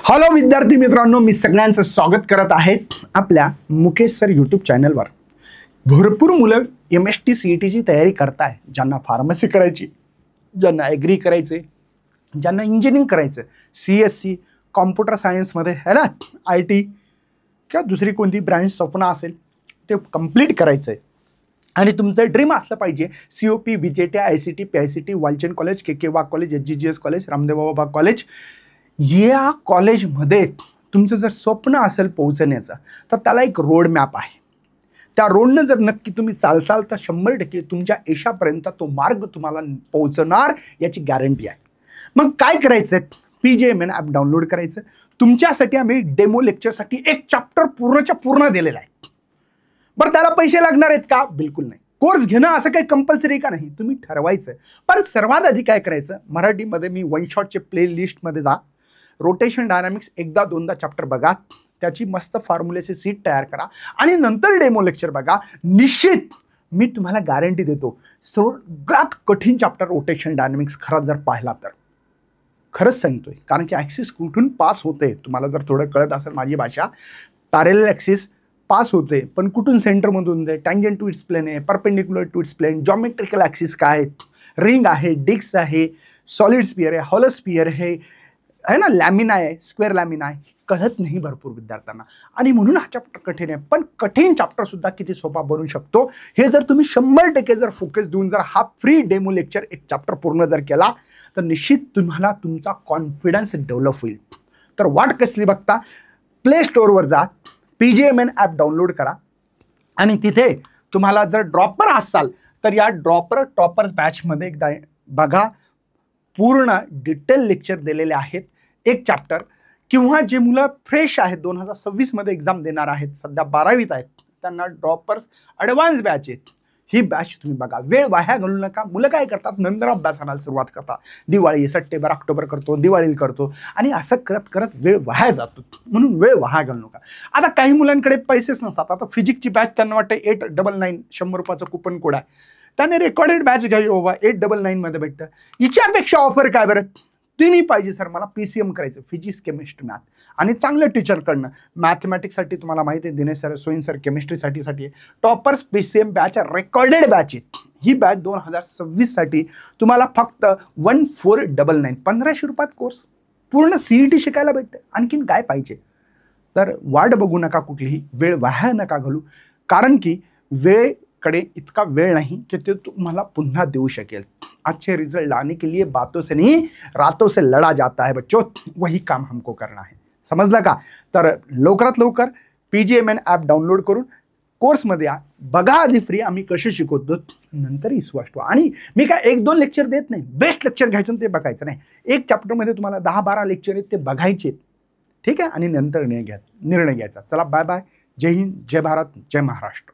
Hello विद्यार्थी मित्रांनो, मी सगळ्यांचं स्वागत करत आहे आपल्या मुकेश सर यूट्यूब चॅनलवर। भरपूर मुलं MST CETची तयारी करताय, ज्यांना फार्मसी करायची, ज्यांना ॲग्री करायचे, ज्यांना इंजिनिअरिंग करायचं, CSC कॉम्प्युटर सायन्समध्ये है ना, IT किंवा दुसरी कोणती ब्रँच स्वप्न असेल ते कंप्लीट करायचं आहे। आणि तुमचं ड्रीम असलं पाहिजे COP BJT ICT PICT Walchand college KK वाघ college SGGS college Ramdev Baba college या कॉलेजमध्ये तुमचं जर स्वप्न असेल पोहोचण्याचं तर त्याला एक रोड मॅप आहे। त्या रोडनं जर नक्की तुम्ही चालसाल तर 100% तुमच्या यशापर्यंत तो मार्ग तुम्हाला पोहोचणार याची गॅरंटी आहे। मग काय करायचं, PGMN ॲप डाउनलोड करायचं। तुमच्यासाठी आम्ही डेमो लेक्चरसाठी एक चॅप्टर पूर्णच्या पूर्ण दिलेला आहे। बरं त्याला पैसे लागणार आहेत का? बिलकुल नाही। कोर्स घेणं असं काही कंपल्सरी का नाही, तुम्ही ठरवायचं। पण सर्वात आधी काय करायचं, मराठीमध्ये मी वन शॉटचे प्लेलिस्टमध्ये जा, रोटेशन डायनामिक्स एकदा दोनदा चॅप्टर बघा, त्याची मस्त फॉर्म्युलेची सीट तयार करा आणि नंतर डेमो लेक्चर बघा। निश्चित मी तुम्हाला गॅरंटी देतो सगळ्यात कठीण चॅप्टर रोटेशन डायनामिक्स खरा जर पाहिला तर खरंच सांगतोय, कारण की ॲक्सिस कुठून पास होते तुम्हाला जर थोडं कळत असेल माझी भाषा, पॅरेलल ॲक्सिस पास होते पण कुठून सेंटरमधून दे, टँजंट टू इट्स प्लेन आहे, perpendicular to its plane, geometrical axis काय आहेत, रिंग आहे, डिस्क आहे, सॉलिड स्पियर आहे, हॉलो स्पियर आहे ना, लॅमिना आहे, स्क्वेअर लॅमिना आहे, कळत नाही भरपूर विद्यार्थ्यांना आणि म्हणून हा चॅप्टर कठीण आहे। पण कठीण चॅप्टर सुद्धा किती सोपा बनू शकतो हे जर तुम्ही 100% जर फोकस देऊन जर हा फ्री डेमो लेक्चर एक चॅप्टर पूर्ण जर केला तर निश्चित तुम्हाला तुमचा कॉन्फिडन्स डेव्हलप होईल। तर वाट कसली बघता, प्ले स्टोअरवर जा, PGMN ॲप डाउनलोड करा आणि तिथे तुम्हाला जर ड्रॉपर असाल तर या ड्रॉपर टॉपर्स बॅचमध्ये एकदा बघा, पूर्ण डिटेल लेक्चर दिलेले आहेत। एक चॅप्टर किंवा जे मुलं फ्रेश आहेत 2026 मध्ये एक्झाम देणार आहेत, सध्या 12वीत आहेत, त्यांना ड्रॉपर्स ॲडव्हान्स बॅच आहेत, ही बॅच तुम्ही बघा। वेळ वाया घालू नका। मुलं काय करतात, नंतर अभ्यासाला सुरुवात करतात, दिवाळी सप्टेंबर ऑक्टोबर करतो, दिवाळीला करतो आणि असं करत करत वेळ वाया जातो, म्हणून वेळ वाया घालू नका। आता काही मुलांकडे पैसेच नसतात, आता फिजिक्सची बॅच त्यांना वाटतं 899 100 रुपयाचं कुपन कोड आहे, त्याने रेकॉर्डेड बॅच घ्यावी बाबा, 899 मध्ये भेटतं। हिच्यापेक्षा ऑफर काय बरं, तुम्ही पाहिजे सर मला PCM करायचं, फिजिक्स केमिस्ट्री मॅथ आणि चांगल्या टीचरकडनं। मॅथमॅटिक्ससाठी तुम्हाला माहिती आहे दिनेश सर, सोईन सर केमिस्ट्रीसाठी toppers PCM batch recorded batch आहे। ही बॅच 2026 साठी तुम्हाला फक्त 1499 1500 रुपयात कोर्स पूर्ण CET शिकायला भेटतं। आणखीन काय पाहिजे, तर वाट बघू नका, कुठलीही वेळ वाया नका घालू, कारण की वेळकडे इतका वेळ नाही की ते तुम्हाला पुन्हा देऊ शकेल। अच्छे रिजल्ट लाने के लिए बातों से नहीं रातों से लड़ा जाता है बच्चों, वही काम हमको करना है, समजलं का? तर लवकरात लवकर PGMN ॲप डाउनलोड करून कोर्समध्ये या, बघा आधी फ्री आम्ही कसे शिकवतो, नंतर विश्वास ठेवा। आणि मी काय 1-2 लेक्चर देत नाही, बेस्ट लेक्चर घ्यायचं ते बघायचं नाही, एक चॅप्टरमध्ये तुम्हाला 10-12 लेक्चर आहेत ते बघायचे, ठीक आहे, आणि नंतर निर्णय घ्यायचा। चला बाय बाय, जय हिंद, जय भारत, जय महाराष्ट्र।